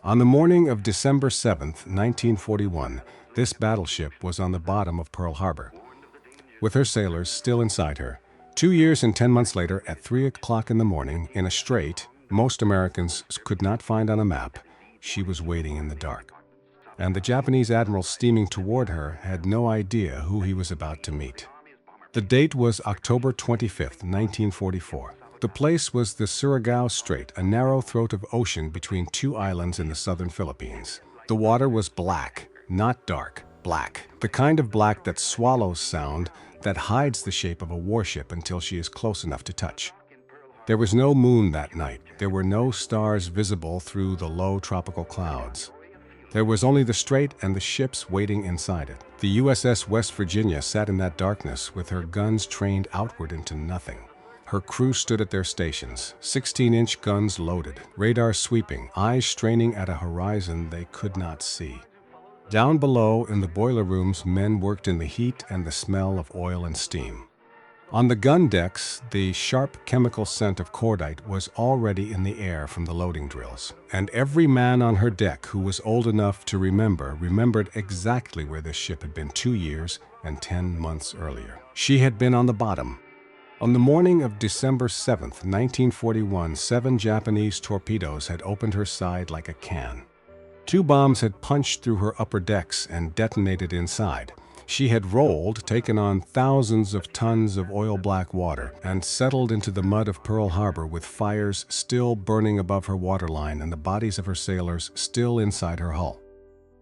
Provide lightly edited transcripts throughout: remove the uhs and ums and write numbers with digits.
On the morning of December 7th, 1941, this battleship was on the bottom of Pearl Harbor, with her sailors still inside her. 2 years and 10 months later, at 3 o'clock in the morning, in a strait most Americans could not find on a map, she was waiting in the dark. And the Japanese admiral steaming toward her had no idea who he was about to meet. The date was October 25th, 1944. The place was the Surigao Strait, a narrow throat of ocean between two islands in the southern Philippines. The water was black, not dark, black. The kind of black that swallows sound, that hides the shape of a warship until she is close enough to touch. There was no moon that night. There were no stars visible through the low tropical clouds. There was only the strait and the ships waiting inside it. The USS West Virginia sat in that darkness with her guns trained outward into nothing. Her crew stood at their stations, 16-inch guns loaded, radar sweeping, eyes straining at a horizon they could not see. Down below in the boiler rooms, men worked in the heat and the smell of oil and steam. On the gun decks, the sharp chemical scent of cordite was already in the air from the loading drills, and every man on her deck who was old enough to remembered exactly where this ship had been 2 years and 10 months earlier. She had been on the bottom. On the morning of December 7th, 1941, 7 Japanese torpedoes had opened her side like a can. 2 bombs had punched through her upper decks and detonated inside. She had rolled, taken on thousands of tons of oil-black water, and settled into the mud of Pearl Harbor with fires still burning above her waterline and the bodies of her sailors still inside her hull.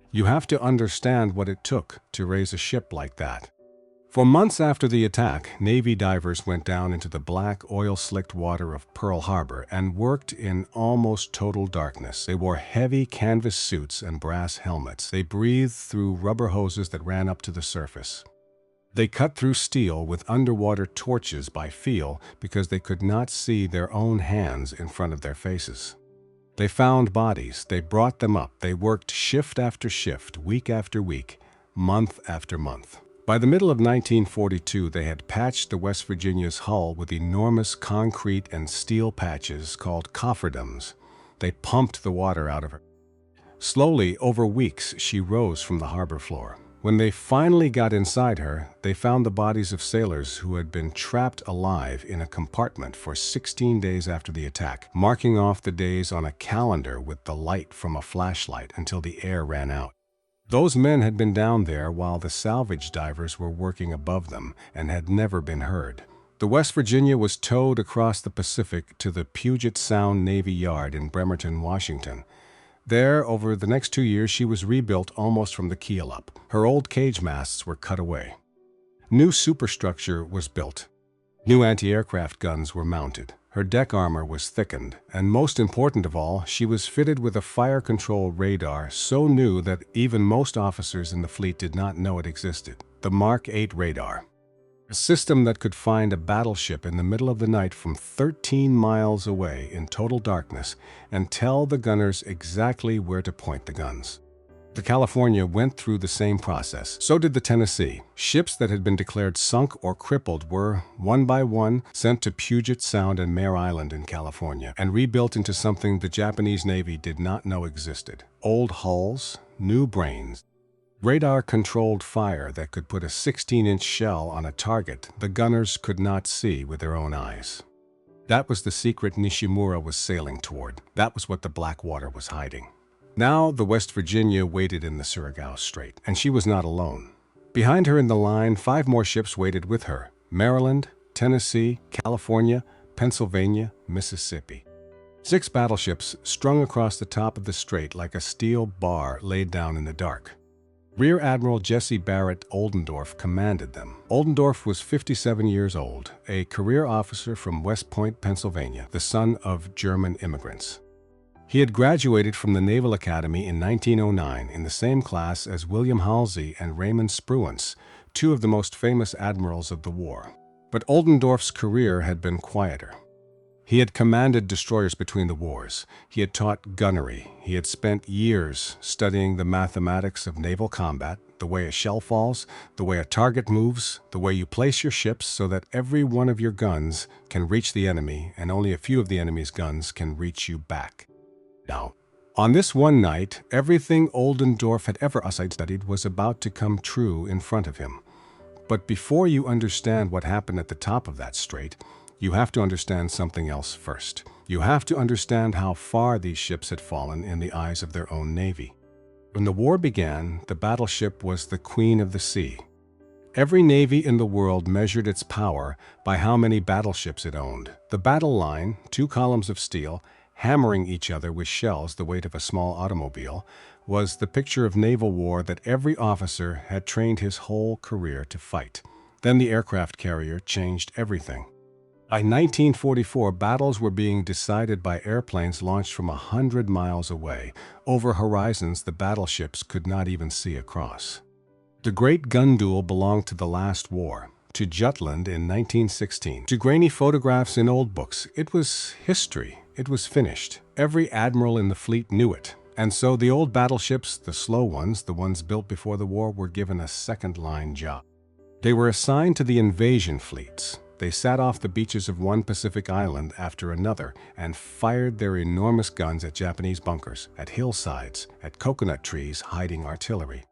You have to understand what it took to raise a ship like that. For months after the attack, Navy divers went down into the black, oil-slicked water of Pearl Harbor and worked in almost total darkness. They wore heavy canvas suits and brass helmets. They breathed through rubber hoses that ran up to the surface. They cut through steel with underwater torches by feel because they could not see their own hands in front of their faces. They found bodies. They brought them up. They worked shift after shift, week after week, month after month. By the middle of 1942, they had patched the West Virginia's hull with enormous concrete and steel patches called cofferdams. They pumped the water out of her. Slowly, over weeks, she rose from the harbor floor. When they finally got inside her, they found the bodies of sailors who had been trapped alive in a compartment for 16 days after the attack, marking off the days on a calendar with the light from a flashlight until the air ran out. Those men had been down there while the salvage divers were working above them and had never been heard. The West Virginia was towed across the Pacific to the Puget Sound Navy Yard in Bremerton, Washington. There, over the next 2 years, she was rebuilt almost from the keel up. Her old cage masts were cut away. New superstructure was built. New anti-aircraft guns were mounted. Her deck armor was thickened, and most important of all, she was fitted with a fire control radar so new that even most officers in the fleet did not know it existed. The Mark 8 radar. A system that could find a battleship in the middle of the night from 13 miles away in total darkness and tell the gunners exactly where to point the guns. The California went through the same process. So did the Tennessee. Ships that had been declared sunk or crippled were, one by one, sent to Puget Sound and Mare Island in California and rebuilt into something the Japanese Navy did not know existed. Old hulls, new brains. Radar-controlled fire that could put a 16-inch shell on a target the gunners could not see with their own eyes. That was the secret Nishimura was sailing toward. That was what the black water was hiding. Now the West Virginia waited in the Surigao Strait, and she was not alone. Behind her in the line, 5 more ships waited with her: Maryland, Tennessee, California, Pennsylvania, Mississippi. 6 battleships strung across the top of the strait like a steel bar laid down in the dark. Rear Admiral Jesse Barrett Oldendorf commanded them. Oldendorf was 57 years old, a career officer from West Point, Pennsylvania, the son of German immigrants. He had graduated from the Naval Academy in 1909 in the same class as William Halsey and Raymond Spruance, 2 of the most famous admirals of the war. But Oldendorf's career had been quieter. He had commanded destroyers between the wars. He had taught gunnery. He had spent years studying the mathematics of naval combat, the way a shell falls, the way a target moves, the way you place your ships so that every one of your guns can reach the enemy and only a few of the enemy's guns can reach you back. Now, On this one night, everything Oldendorf had ever studied was about to come true in front of him. But before you understand what happened at the top of that strait, you have to understand something else first. You have to understand how far these ships had fallen in the eyes of their own navy. When the war began, the battleship was the queen of the sea. Every navy in the world measured its power by how many battleships it owned. The battle line, 2 columns of steel, hammering each other with shells the weight of a small automobile, was the picture of naval war that every officer had trained his whole career to fight. Then the aircraft carrier changed everything. By 1944, battles were being decided by airplanes launched from 100 miles away, over horizons the battleships could not even see across. The great gun duel belonged to the last war, to Jutland in 1916, to grainy photographs in old books. It was history. It was finished. Every admiral in the fleet knew it. And so the old battleships, the slow ones, the ones built before the war, were given a second-line job. They were assigned to the invasion fleets. They sat off the beaches of one Pacific island after another and fired their enormous guns at Japanese bunkers, at hillsides, at coconut trees hiding artillery.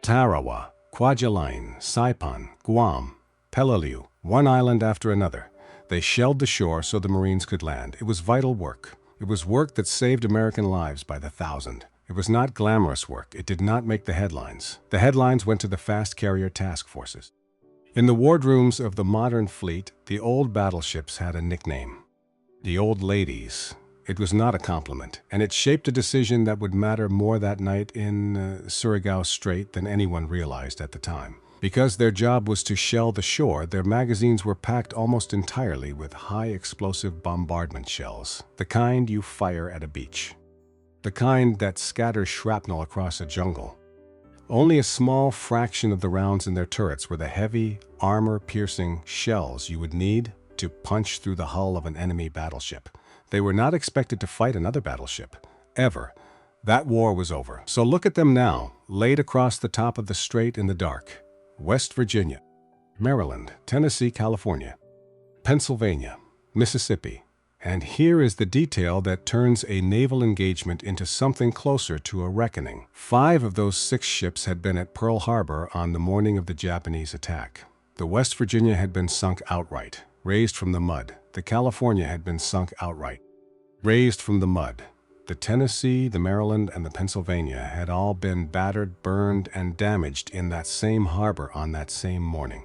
Tarawa, Kwajalein, Saipan, Guam, Peleliu, one island after another. They shelled the shore so the Marines could land. It was vital work. It was work that saved American lives by the thousand. It was not glamorous work. It did not make the headlines. The headlines went to the fast carrier task forces. In the wardrooms of the modern fleet, the old battleships had a nickname. The Old Ladies. It was not a compliment, and it shaped a decision that would matter more that night in Surigao Strait than anyone realized at the time. Because their job was to shell the shore, their magazines were packed almost entirely with high-explosive bombardment shells, the kind you fire at a beach, the kind that scatters shrapnel across a jungle. Only a small fraction of the rounds in their turrets were the heavy, armor-piercing shells you would need to punch through the hull of an enemy battleship. They were not expected to fight another battleship, ever. That war was over. So look at them now, laid across the top of the strait in the dark. West Virginia, Maryland, Tennessee, California, Pennsylvania, Mississippi. And here is the detail that turns a naval engagement into something closer to a reckoning. 5 of those 6 ships had been at Pearl Harbor on the morning of the Japanese attack. The West Virginia had been sunk outright, raised from the mud. The California had been sunk outright, raised from the mud. The Tennessee, the Maryland, and the Pennsylvania had all been battered, burned, and damaged in that same harbor on that same morning.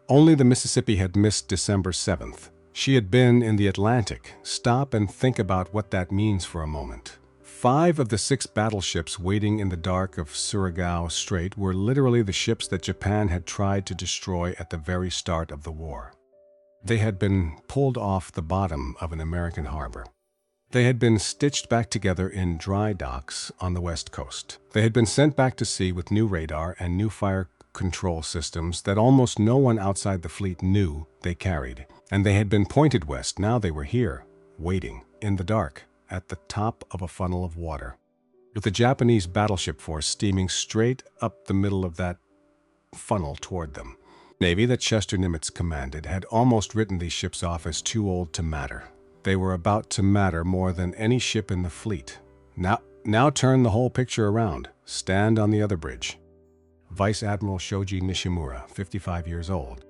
Only the Mississippi had missed December 7th. She had been in the Atlantic. Stop and think about what that means for a moment. 5 of the 6 battleships waiting in the dark of Surigao Strait were literally the ships that Japan had tried to destroy at the very start of the war. They had been pulled off the bottom of an American harbor. They had been stitched back together in dry docks on the West Coast. They had been sent back to sea with new radar and new fire control systems that almost no one outside the fleet knew they carried. And they had been pointed west. Now they were here, waiting, in the dark, at the top of a funnel of water, with the Japanese battleship force steaming straight up the middle of that funnel toward them. Navy that Chester Nimitz commanded had almost written these ships off as too old to matter. They were about to matter more than any ship in the fleet. Now turn the whole picture around. Stand on the other bridge. Vice Admiral Shoji Nishimura, 55 years old,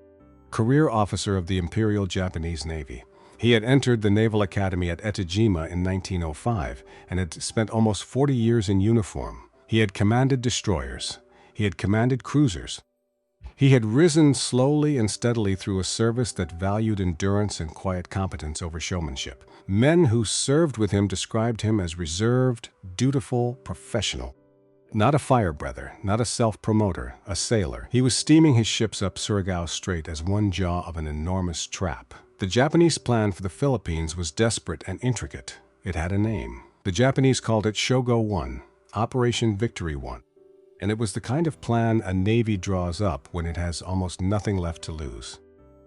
career officer of the Imperial Japanese Navy. He had entered the Naval Academy at Etajima in 1905 and had spent almost 40 years in uniform. He had commanded destroyers. He had commanded cruisers. He had risen slowly and steadily through a service that valued endurance and quiet competence over showmanship. Men who served with him described him as reserved, dutiful, professional. Not a fire-breather, not a self-promoter, a sailor. He was steaming his ships up Surigao Strait as one jaw of an enormous trap. The Japanese plan for the Philippines was desperate and intricate. It had a name. The Japanese called it Shogo 1, Operation Victory 1. And it was the kind of plan a navy draws up when it has almost nothing left to lose.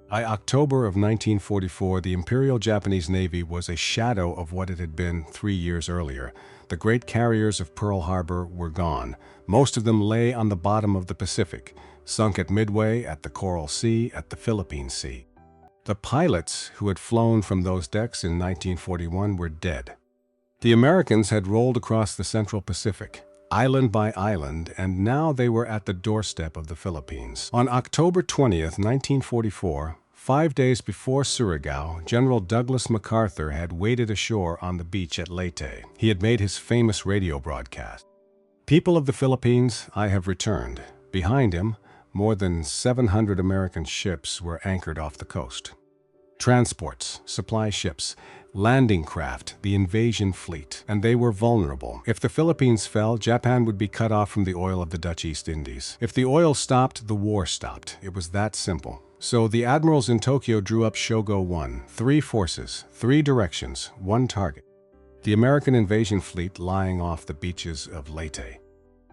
By October of 1944, the Imperial Japanese Navy was a shadow of what it had been 3 years earlier. The great carriers of Pearl Harbor were gone. Most of them lay on the bottom of the Pacific, sunk at Midway, at the Coral Sea, at the Philippine Sea. The pilots who had flown from those decks in 1941 were dead. The Americans had rolled across the Central Pacific, island by island, and now they were at the doorstep of the Philippines. On October 20th, 1944, 5 days before Surigao, General Douglas MacArthur had waded ashore on the beach at Leyte. He had made his famous radio broadcast. "People of the Philippines, I have returned." Behind him, more than 700 American ships were anchored off the coast. Transports, supply ships, landing craft, the invasion fleet, and they were vulnerable. If the Philippines fell, Japan would be cut off from the oil of the Dutch East Indies. If the oil stopped, the war stopped. It was that simple. So the admirals in Tokyo drew up Shogo 1, 3 forces, 3 directions, 1 target. The American invasion fleet lying off the beaches of Leyte.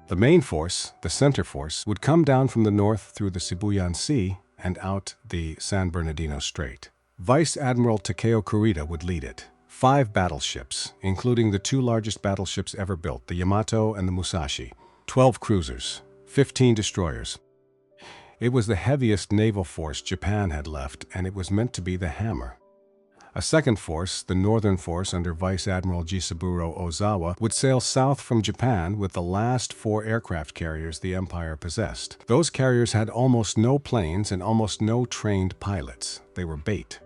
The main force, the center force, would come down from the north through the Sibuyan Sea and out the San Bernardino Strait. Vice Admiral Takeo Kurita would lead it. 5 battleships, including the 2 largest battleships ever built, the Yamato and the Musashi, 12 cruisers, 15 destroyers. It was the heaviest naval force Japan had left, and it was meant to be the hammer. A second force, the Northern Force under Vice Admiral Jisaburo Ozawa, would sail south from Japan with the last 4 aircraft carriers the Empire possessed. Those carriers had almost no planes and almost no trained pilots. They were bait.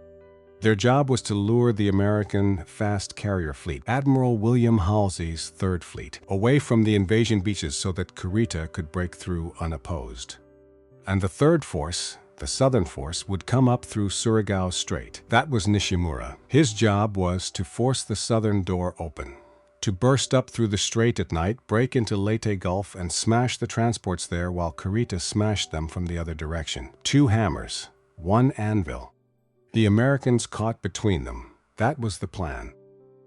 Their job was to lure the American fast carrier fleet, Admiral William Halsey's Third Fleet, away from the invasion beaches so that Kurita could break through unopposed. And the third force, the Southern Force, would come up through Surigao Strait. That was Nishimura. His job was to force the southern door open, to burst up through the strait at night, break into Leyte Gulf, and smash the transports there while Kurita smashed them from the other direction. 2 hammers, 1 anvil. The Americans caught between them. That was the plan.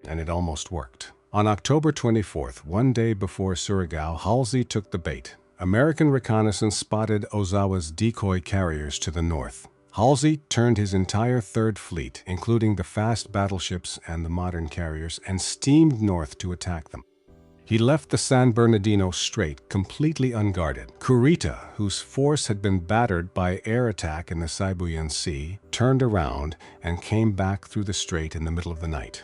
And it almost worked. On October 24th, 1 day before Surigao, Halsey took the bait. American reconnaissance spotted Ozawa's decoy carriers to the north. Halsey turned his entire Third Fleet, including the fast battleships and the modern carriers, and steamed north to attack them. He left the San Bernardino Strait completely unguarded. Kurita, whose force had been battered by air attack in the Sibuyan Sea, turned around and came back through the strait in the middle of the night.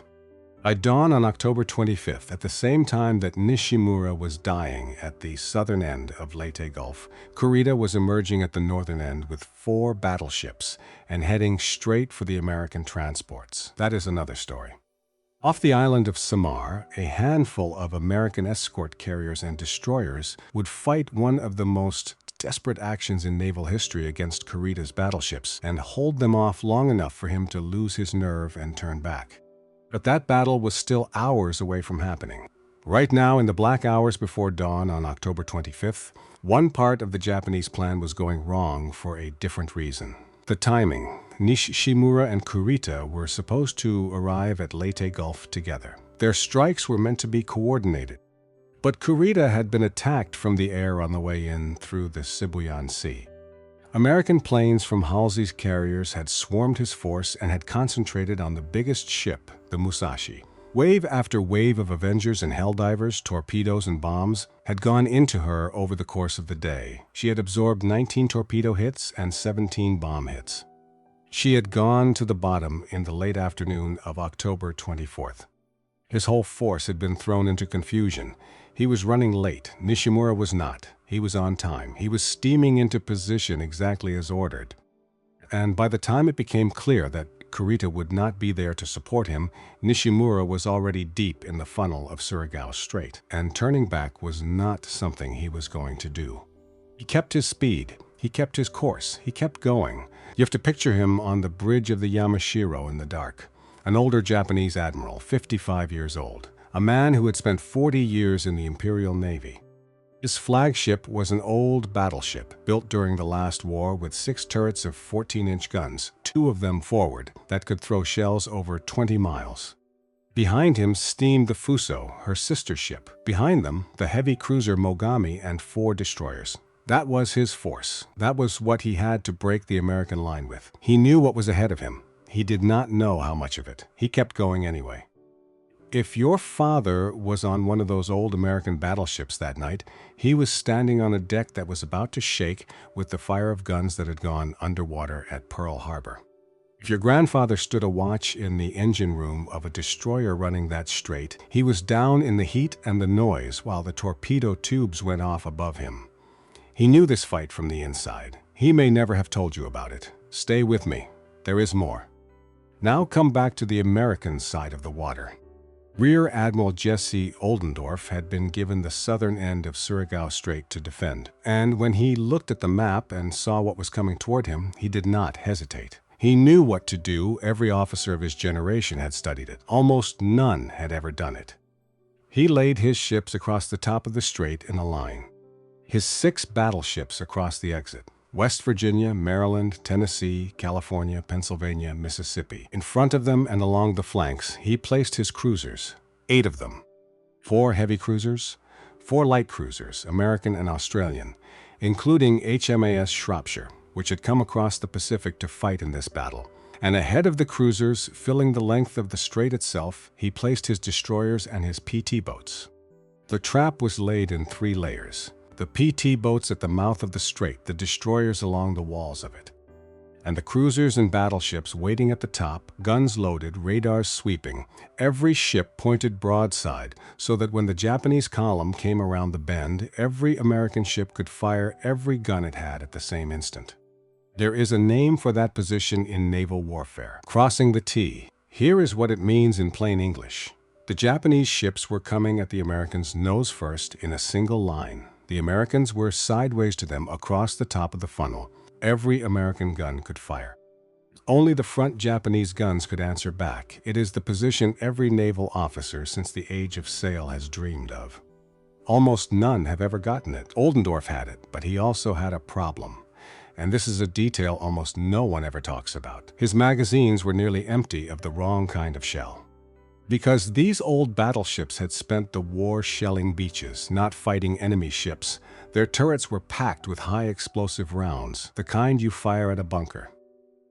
At dawn on October 25th, at the same time that Nishimura was dying at the southern end of Leyte Gulf, Kurita was emerging at the northern end with 4 battleships and heading straight for the American transports. That is another story. Off the island of Samar, a handful of American escort carriers and destroyers would fight one of the most desperate actions in naval history against Kurita's battleships and hold them off long enough for him to lose his nerve and turn back. But that battle was still hours away from happening. Right now, in the black hours before dawn on October 25th, one part of the Japanese plan was going wrong for a different reason. The timing. Nishimura and Kurita were supposed to arrive at Leyte Gulf together. Their strikes were meant to be coordinated. But Kurita had been attacked from the air on the way in through the Sibuyan Sea. American planes from Halsey's carriers had swarmed his force and had concentrated on the biggest ship, the Musashi. Wave after wave of Avengers and Helldivers, torpedoes and bombs had gone into her over the course of the day. She had absorbed 19 torpedo hits and 17 bomb hits. She had gone to the bottom in the late afternoon of October 24th. His whole force had been thrown into confusion. He was running late. Nishimura was not. He was on time. He was steaming into position exactly as ordered. And by the time it became clear that Kurita would not be there to support him, Nishimura was already deep in the funnel of Surigao Strait, and turning back was not something he was going to do. He kept his speed. He kept his course. He kept going. You have to picture him on the bridge of the Yamashiro in the dark. An older Japanese admiral, 55 years old. A man who had spent 40 years in the Imperial Navy. His flagship was an old battleship built during the last war with 6 turrets of 14-inch guns, 2 of them forward, that could throw shells over 20 miles. Behind him steamed the Fuso, her sister ship. Behind them, the heavy cruiser Mogami and 4 destroyers. That was his force. That was what he had to break the American line with. He knew what was ahead of him. He did not know how much of it. He kept going anyway. If your father was on one of those old American battleships that night, he was standing on a deck that was about to shake with the fire of guns that had gone underwater at Pearl Harbor. If your grandfather stood a watch in the engine room of a destroyer running that strait, he was down in the heat and the noise while the torpedo tubes went off above him. He knew this fight from the inside. He may never have told you about it. Stay with me. There is more. Now come back to the American side of the water. Rear Admiral Jesse Oldendorf had been given the southern end of Surigao Strait to defend, and when he looked at the map and saw what was coming toward him, he did not hesitate. He knew what to do. Every officer of his generation had studied it. Almost none had ever done it. He laid his ships across the top of the strait in a line. His 6 battleships across the exit. West Virginia, Maryland, Tennessee, California, Pennsylvania, Mississippi. In front of them and along the flanks, he placed his cruisers, 8 of them. 4 heavy cruisers, 4 light cruisers, American and Australian, including HMAS Shropshire, which had come across the Pacific to fight in this battle. And ahead of the cruisers, filling the length of the strait itself, he placed his destroyers and his PT boats. The trap was laid in 3 layers. The PT boats at the mouth of the strait, the destroyers along the walls of it, and the cruisers and battleships waiting at the top, guns loaded, radars sweeping, every ship pointed broadside, so that when the Japanese column came around the bend, every American ship could fire every gun it had at the same instant. There is a name for that position in naval warfare: crossing the T. Here is what it means in plain English. The Japanese ships were coming at the Americans nose first in a single line. The Americans were sideways to them across the top of the funnel. Every American gun could fire. Only the front Japanese guns could answer back. It is the position every naval officer since the age of sail has dreamed of. Almost none have ever gotten it. Oldendorf had it, but he also had a problem. And this is a detail almost no one ever talks about. His magazines were nearly empty of the wrong kind of shell. Because these old battleships had spent the war shelling beaches, not fighting enemy ships, their turrets were packed with high explosive rounds, the kind you fire at a bunker,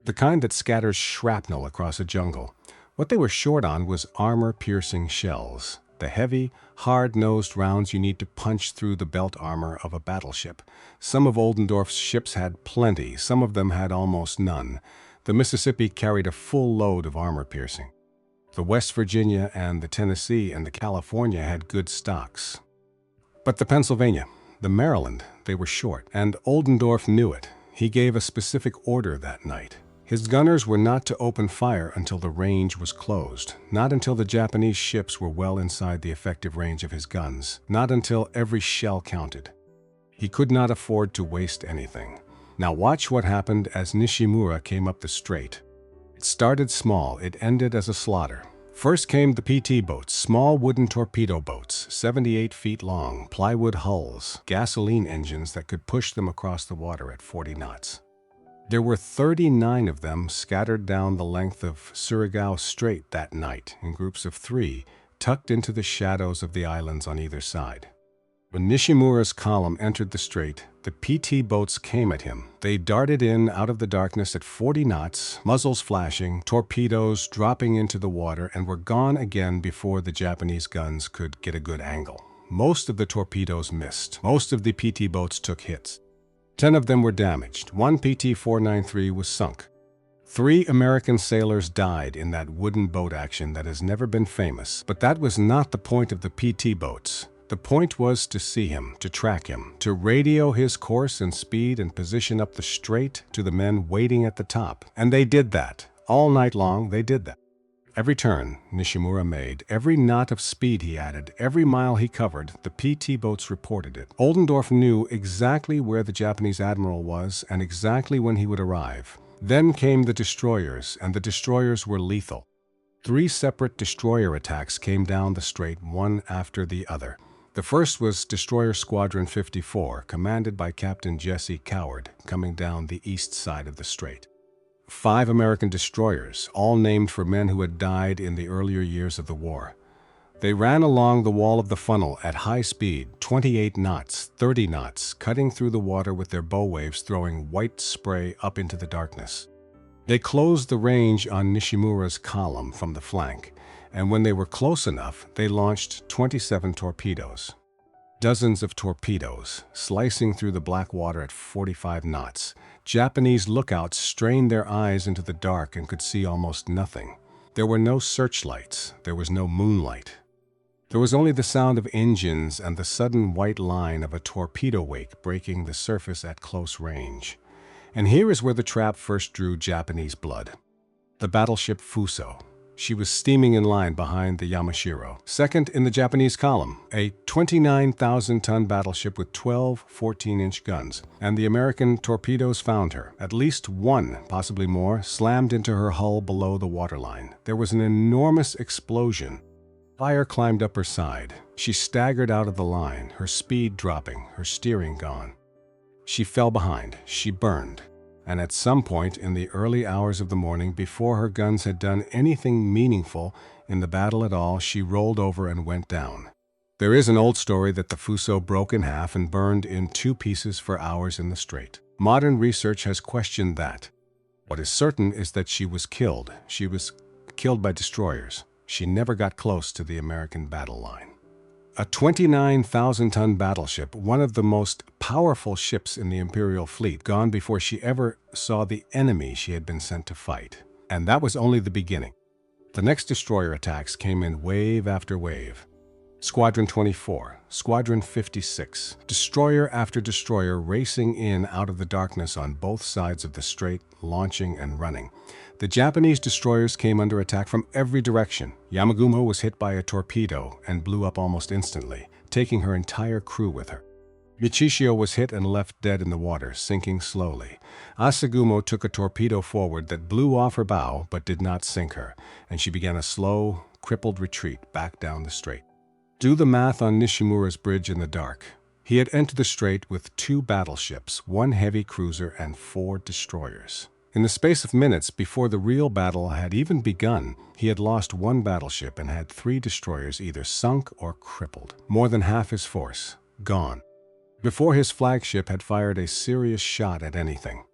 the kind that scatters shrapnel across a jungle. What they were short on was armor-piercing shells, the heavy, hard-nosed rounds you need to punch through the belt armor of a battleship. Some of Oldendorf's ships had plenty, some of them had almost none. The Mississippi carried a full load of armor-piercing. The West Virginia and the Tennessee and the California had good stocks. But the Pennsylvania, the Maryland, they were short, and Oldendorf knew it. He gave a specific order that night. His gunners were not to open fire until the range was closed, not until the Japanese ships were well inside the effective range of his guns, not until every shell counted. He could not afford to waste anything. Now watch what happened as Nishimura came up the strait. It started small, it ended as a slaughter. First came the PT boats, small wooden torpedo boats, 78 feet long, plywood hulls, gasoline engines that could push them across the water at 40 knots. There were 39 of them scattered down the length of Surigao Strait that night in groups of 3, tucked into the shadows of the islands on either side. When Nishimura's column entered the strait, the PT boats came at him. They darted in out of the darkness at 40 knots, muzzles flashing, torpedoes dropping into the water, and were gone again before the Japanese guns could get a good angle. Most of the torpedoes missed. Most of the PT boats took hits. 10 of them were damaged. 1 PT-493 was sunk. 3 American sailors died in that wooden boat action that has never been famous. But that was not the point of the PT boats. The point was to see him, to track him, to radio his course and speed and position up the strait to the men waiting at the top. And they did that. All night long, they did that. Every turn Nishimura made, every knot of speed he added, every mile he covered, the PT boats reported it. Oldendorf knew exactly where the Japanese admiral was and exactly when he would arrive. Then came the destroyers, and the destroyers were lethal. 3 separate destroyer attacks came down the strait, one after the other. The first was Destroyer Squadron 54, commanded by Captain Jesse Coward, coming down the east side of the strait. 5 American destroyers, all named for men who had died in the earlier years of the war. They ran along the wall of the funnel at high speed, 28 knots, 30 knots, cutting through the water with their bow waves throwing white spray up into the darkness. They closed the range on Nishimura's column from the flank, and when they were close enough, they launched 27 torpedoes. Dozens of torpedoes, slicing through the black water at 45 knots. Japanese lookouts strained their eyes into the dark and could see almost nothing. There were no searchlights. There was no moonlight. There was only the sound of engines and the sudden white line of a torpedo wake breaking the surface at close range. And here is where the trap first drew Japanese blood. The battleship Fuso. She was steaming in line behind the Yamashiro, second in the Japanese column, a 29,000-ton battleship with 12 14-inch guns, and the American torpedoes found her. At least one, possibly more, slammed into her hull below the waterline. There was an enormous explosion. Fire climbed up her side. She staggered out of the line, her speed dropping, her steering gone. She fell behind. She burned. And at some point in the early hours of the morning, before her guns had done anything meaningful in the battle at all, she rolled over and went down. There is an old story that the Fuso broke in half and burned in two pieces for hours in the strait. Modern research has questioned that. What is certain is that she was killed. She was killed by destroyers. She never got close to the American battle line. A 29,000-ton battleship, one of the most powerful ships in the Imperial fleet, gone before she ever saw the enemy she had been sent to fight. And that was only the beginning. The next destroyer attacks came in wave after wave. Squadron 24, Squadron 56, destroyer after destroyer racing in out of the darkness on both sides of the strait, launching and running. The Japanese destroyers came under attack from every direction. Yamagumo was hit by a torpedo and blew up almost instantly, taking her entire crew with her. Michishio was hit and left dead in the water, sinking slowly. Asagumo took a torpedo forward that blew off her bow but did not sink her, and she began a slow, crippled retreat back down the strait. Do the math on Nishimura's bridge in the dark. He had entered the strait with 2 battleships, 1 heavy cruiser, and 4 destroyers. In the space of minutes before the real battle had even begun, he had lost 1 battleship and had 3 destroyers either sunk or crippled. More than half his force gone, before his flagship had fired a serious shot at anything.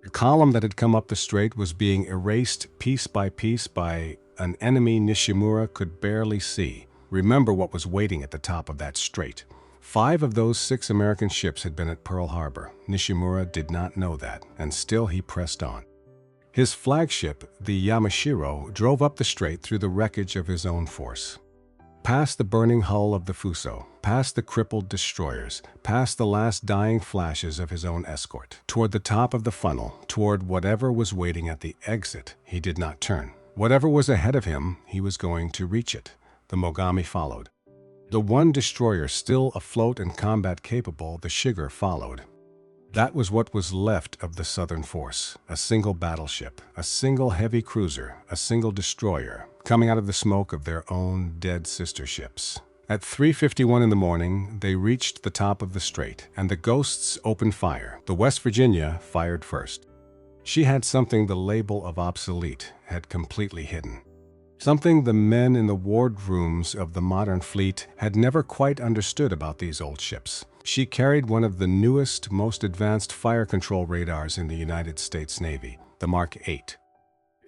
The column that had come up the strait was being erased piece by an enemy Nishimura could barely see. Remember what was waiting at the top of that strait. 5 of those 6 American ships had been at Pearl Harbor. Nishimura did not know that, and still he pressed on. His flagship, the Yamashiro, drove up the strait through the wreckage of his own force. Past the burning hull of the Fuso, past the crippled destroyers, past the last dying flashes of his own escort, toward the top of the funnel, toward whatever was waiting at the exit. He did not turn. Whatever was ahead of him, he was going to reach it. The Mogami followed. The 1 destroyer still afloat and combat capable, the Shiger, followed. That was what was left of the Southern force. A single battleship, a single heavy cruiser, a single destroyer, coming out of the smoke of their own dead sister ships. At 3:51 in the morning, they reached the top of the strait, and the Ghosts opened fire. The West Virginia fired first. She had something the label of obsolete had completely hidden. Something the men in the wardrooms of the modern fleet had never quite understood about these old ships. She carried one of the newest, most advanced fire control radars in the United States Navy, the Mark 8.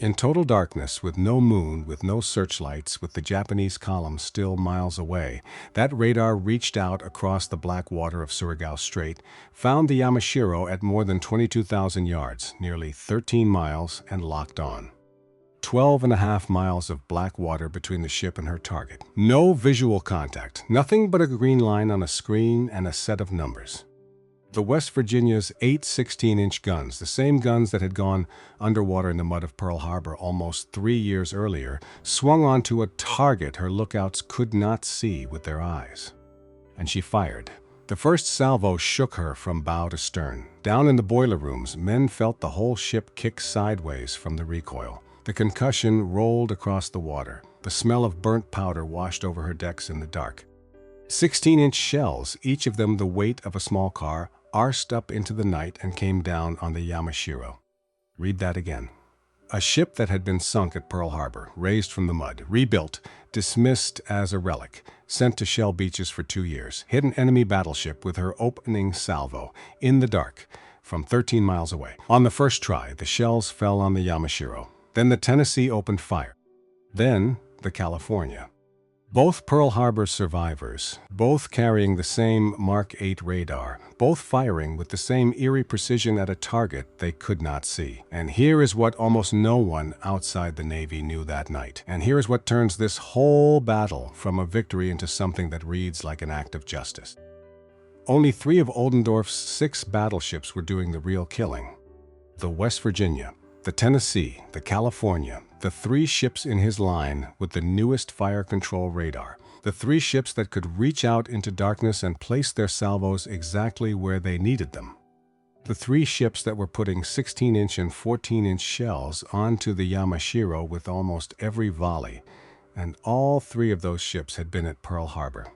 In total darkness, with no moon, with no searchlights, with the Japanese column still miles away, that radar reached out across the black water of Surigao Strait, found the Yamashiro at more than 22,000 yards, nearly 13 miles, and locked on. 12.5 miles of black water between the ship and her target. No visual contact, nothing but a green line on a screen and a set of numbers. The West Virginia's 8 16-inch guns, the same guns that had gone underwater in the mud of Pearl Harbor almost 3 years earlier, swung onto a target her lookouts could not see with their eyes. And she fired. The first salvo shook her from bow to stern. Down in the boiler rooms, men felt the whole ship kick sideways from the recoil. The concussion rolled across the water. The smell of burnt powder washed over her decks in the dark. 16-inch shells, each of them the weight of a small car, arsed up into the night and came down on the Yamashiro. Read that again. A ship that had been sunk at Pearl Harbor, raised from the mud, rebuilt, dismissed as a relic, sent to shell beaches for 2 years, hit an enemy battleship with her opening salvo, in the dark, from 13 miles away. On the first try, the shells fell on the Yamashiro. Then the Tennessee opened fire. Then the California. Both Pearl Harbor survivors, both carrying the same Mark 8 radar, both firing with the same eerie precision at a target they could not see. And here is what almost no one outside the Navy knew that night. And here is what turns this whole battle from a victory into something that reads like an act of justice. Only 3 of Oldendorf's 6 battleships were doing the real killing. The West Virginia, the Tennessee, the California, the 3 ships in his line with the newest fire control radar, the 3 ships that could reach out into darkness and place their salvos exactly where they needed them. The 3 ships that were putting 16-inch and 14-inch shells onto the Yamashiro with almost every volley, and all 3 of those ships had been at Pearl Harbor.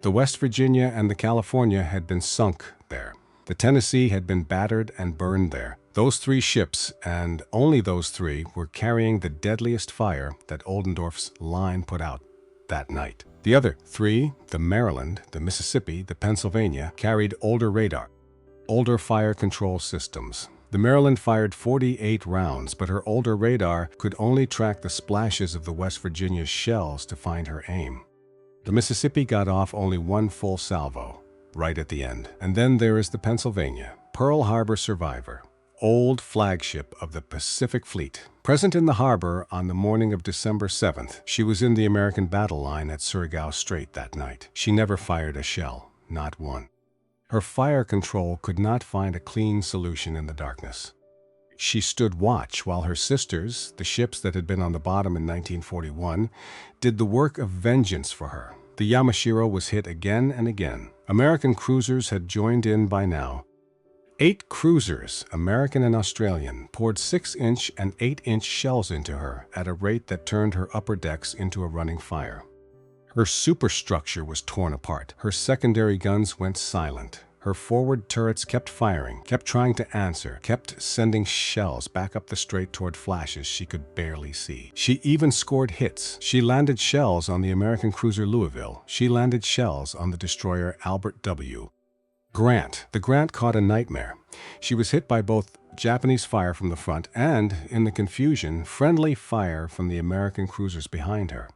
The West Virginia and the California had been sunk there. The Tennessee had been battered and burned there. Those 3 ships, and only those 3, were carrying the deadliest fire that Oldendorf's line put out that night. The other 3, the Maryland, the Mississippi, the Pennsylvania, carried older radar, older fire control systems. The Maryland fired 48 rounds, but her older radar could only track the splashes of the West Virginia's shells to find her aim. The Mississippi got off only 1 full salvo, right at the end. And then there is the Pennsylvania, Pearl Harbor survivor, old flagship of the Pacific Fleet. Present in the harbor on the morning of December 7th, she was in the American battle line at Surigao Strait that night. She never fired a shell, not one. Her fire control could not find a clean solution in the darkness. She stood watch while her sisters, the ships that had been on the bottom in 1941, did the work of vengeance for her. The Yamashiro was hit again and again. American cruisers had joined in by now. 8 cruisers, American and Australian, poured 6-inch and 8-inch shells into her at a rate that turned her upper decks into a running fire. Her superstructure was torn apart. Her secondary guns went silent. Her forward turrets kept firing, kept trying to answer, kept sending shells back up the strait toward flashes she could barely see. She even scored hits. She landed shells on the American cruiser Louisville. She landed shells on the destroyer Albert W. Grant. The Grant caught a nightmare. She was hit by both Japanese fire from the front and, in the confusion, friendly fire from the American cruisers behind her.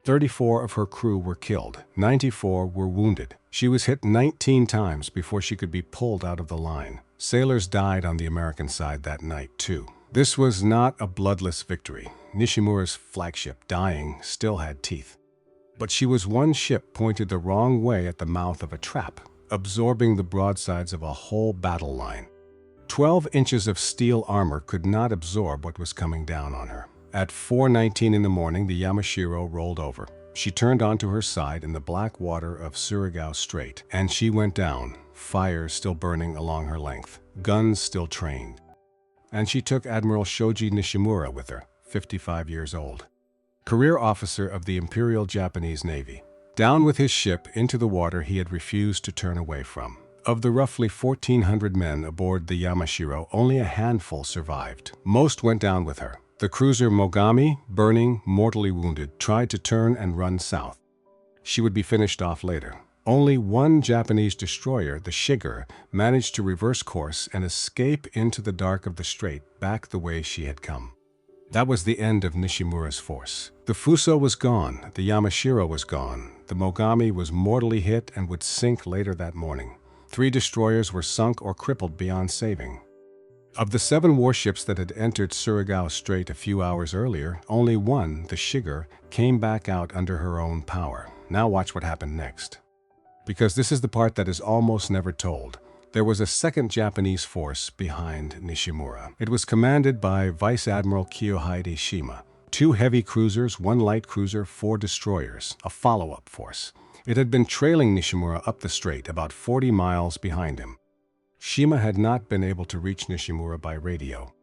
34 of her crew were killed. 94 were wounded. She was hit 19 times before she could be pulled out of the line. Sailors died on the American side that night, too. This was not a bloodless victory. Nishimura's flagship, dying, still had teeth. But she was one ship pointed the wrong way at the mouth of a trap, absorbing the broadsides of a whole battle line. 12 inches of steel armor could not absorb what was coming down on her. At 4:19 in the morning, the Yamashiro rolled over. She turned onto her side in the black water of Surigao Strait, and she went down, fires still burning along her length, guns still trained. And she took Admiral Shoji Nishimura with her, 55 years old, career officer of the Imperial Japanese Navy. Down with his ship into the water he had refused to turn away from. Of the roughly 1,400 men aboard the Yamashiro, only a handful survived. Most went down with her. The cruiser Mogami, burning, mortally wounded, tried to turn and run south. She would be finished off later. Only one Japanese destroyer, the Shiger, managed to reverse course and escape into the dark of the strait back the way she had come. That was the end of Nishimura's force. The Fuso was gone, the Yamashiro was gone, the Mogami was mortally hit and would sink later that morning. 3 destroyers were sunk or crippled beyond saving. Of the 7 warships that had entered Surigao Strait a few hours earlier, only one, the Shiger, came back out under her own power. Now watch what happened next. Because this is the part that is almost never told. There was a second Japanese force behind Nishimura. It was commanded by Vice Admiral Kiyohide Shima. 2 heavy cruisers, 1 light cruiser, 4 destroyers, a follow-up force. It had been trailing Nishimura up the strait, about 40 miles behind him. Shima had not been able to reach Nishimura by radio.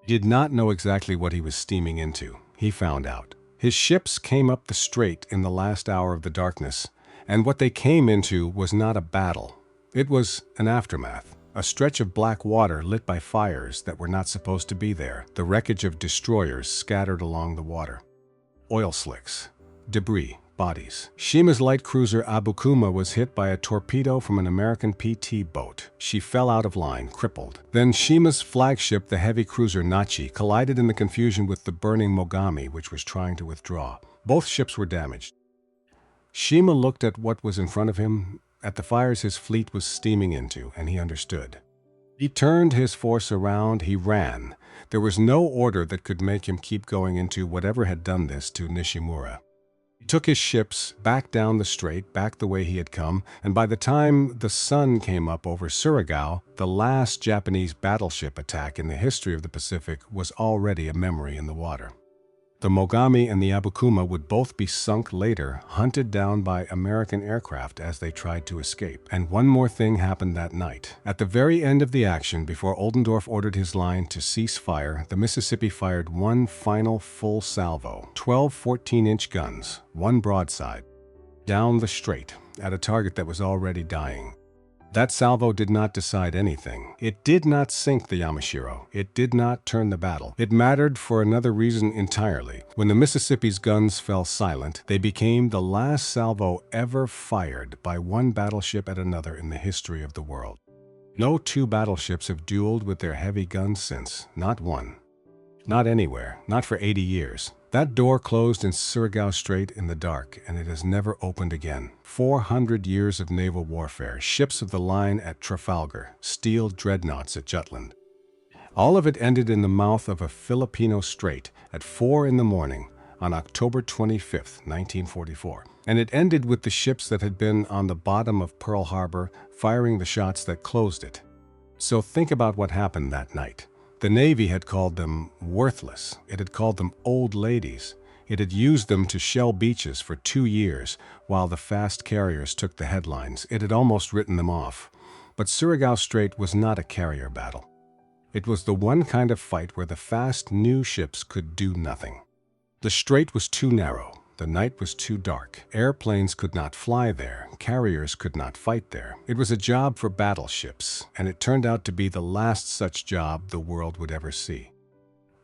He did not know exactly what he was steaming into. He found out. His ships came up the strait in the last hour of the darkness, and what they came into was not a battle. It was an aftermath, a stretch of black water lit by fires that were not supposed to be there, the wreckage of destroyers scattered along the water. Oil slicks, debris, bodies. Shima's light cruiser Abukuma was hit by a torpedo from an American PT boat. She fell out of line, crippled. Then Shima's flagship, the heavy cruiser Nachi, collided in the confusion with the burning Mogami, which was trying to withdraw. Both ships were damaged. Shima looked at what was in front of him, at the fires his fleet was steaming into, and he understood. He turned his force around, he ran. There was no order that could make him keep going into whatever had done this to Nishimura. He took his ships back down the strait, back the way he had come, and by the time the sun came up over Surigao, the last Japanese battleship attack in the history of the Pacific was already a memory in the water. The Mogami and the Abukuma would both be sunk later, hunted down by American aircraft as they tried to escape. And one more thing happened that night. At the very end of the action, before Oldendorf ordered his line to cease fire, the Mississippi fired one final full salvo, 12 14-inch guns, one broadside, down the strait at a target that was already dying. That salvo did not decide anything. It did not sink the Yamashiro. It did not turn the battle. It mattered for another reason entirely. When the Mississippi's guns fell silent, they became the last salvo ever fired by one battleship at another in the history of the world. No two battleships have dueled with their heavy guns since. Not one. Not anywhere. Not for 80 years. That door closed in Surigao Strait in the dark, and it has never opened again. 400 years of naval warfare, ships of the line at Trafalgar, steel dreadnoughts at Jutland. All of it ended in the mouth of a Filipino strait at 4 in the morning on October 25th, 1944. And it ended with the ships that had been on the bottom of Pearl Harbor firing the shots that closed it. So think about what happened that night. The Navy had called them worthless. It had called them old ladies. It had used them to shell beaches for 2 years, while the fast carriers took the headlines. It had almost written them off. But Surigao Strait was not a carrier battle. It was the one kind of fight where the fast new ships could do nothing. The strait was too narrow. The night was too dark. Airplanes could not fly there. Carriers could not fight there. It was a job for battleships, and it turned out to be the last such job the world would ever see.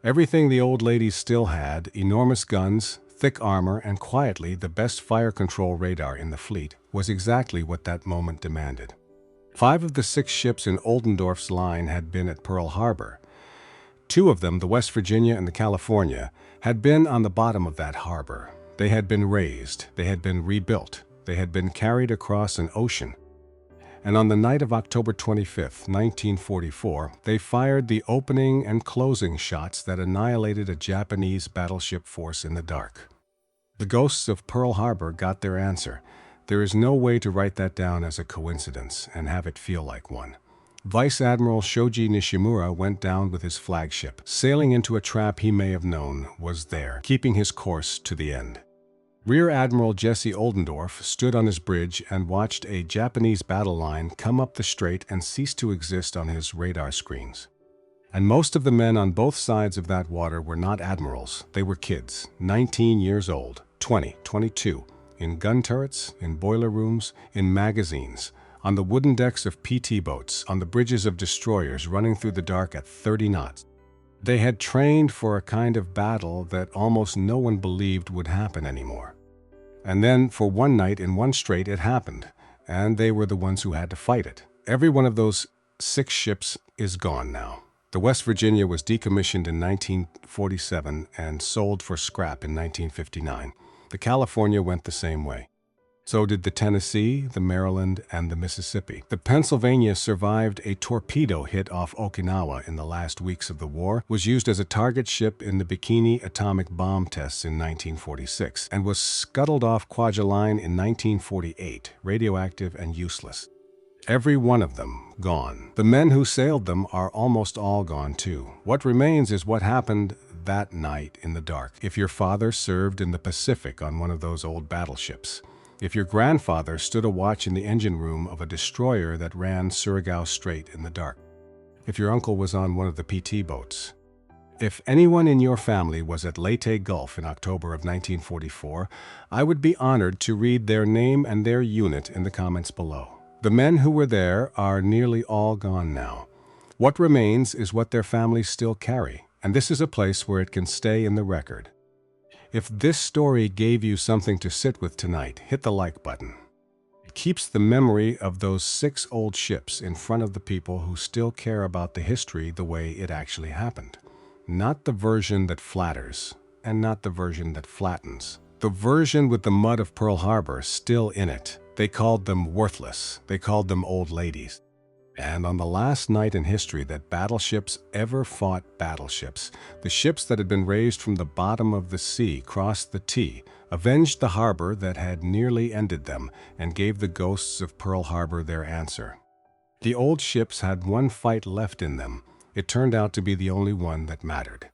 Everything the old ladies still had, enormous guns, thick armor, and quietly the best fire control radar in the fleet, was exactly what that moment demanded. 5 of the 6 ships in Oldendorf's line had been at Pearl Harbor. 2 of them, the West Virginia and the California, had been on the bottom of that harbor. They had been raised, they had been rebuilt, they had been carried across an ocean. And on the night of October 25th, 1944, they fired the opening and closing shots that annihilated a Japanese battleship force in the dark. The ghosts of Pearl Harbor got their answer. There is no way to write that down as a coincidence and have it feel like one. Vice Admiral Shoji Nishimura went down with his flagship. Sailing into a trap he may have known was there, keeping his course to the end. Rear Admiral Jesse Oldendorf stood on his bridge and watched a Japanese battle line come up the strait and cease to exist on his radar screens. And most of the men on both sides of that water were not admirals. They were kids, 19 years old, 20, 22, in gun turrets, in boiler rooms, in magazines, on the wooden decks of PT boats, on the bridges of destroyers running through the dark at 30 knots. They had trained for a kind of battle that almost no one believed would happen anymore. And then, for one night in one strait, it happened, and they were the ones who had to fight it. Every one of those 6 ships is gone now. The West Virginia was decommissioned in 1947 and sold for scrap in 1959. The California went the same way. So did the Tennessee, the Maryland, and the Mississippi. The Pennsylvania survived a torpedo hit off Okinawa in the last weeks of the war, was used as a target ship in the Bikini atomic bomb tests in 1946, and was scuttled off Kwajalein in 1948, radioactive and useless. Every one of them gone. The men who sailed them are almost all gone too. What remains is what happened that night in the dark. If your father served in the Pacific on one of those old battleships, if your grandfather stood a watch in the engine room of a destroyer that ran Surigao Strait in the dark, if your uncle was on one of the PT boats, if anyone in your family was at Leyte Gulf in October of 1944, I would be honored to read their name and their unit in the comments below. The men who were there are nearly all gone now. What remains is what their families still carry, and this is a place where it can stay in the record. If this story gave you something to sit with tonight, hit the like button. It keeps the memory of those 6 old ships in front of the people who still care about the history the way it actually happened. Not the version that flatters, and not the version that flattens, The version with the mud of Pearl Harbor still in it. They called them worthless. They called them old ladies. And on the last night in history that battleships ever fought battleships, the ships that had been raised from the bottom of the sea crossed the T, avenged the harbor that had nearly ended them, and gave the ghosts of Pearl Harbor their answer. The old ships had one fight left in them. It turned out to be the only one that mattered.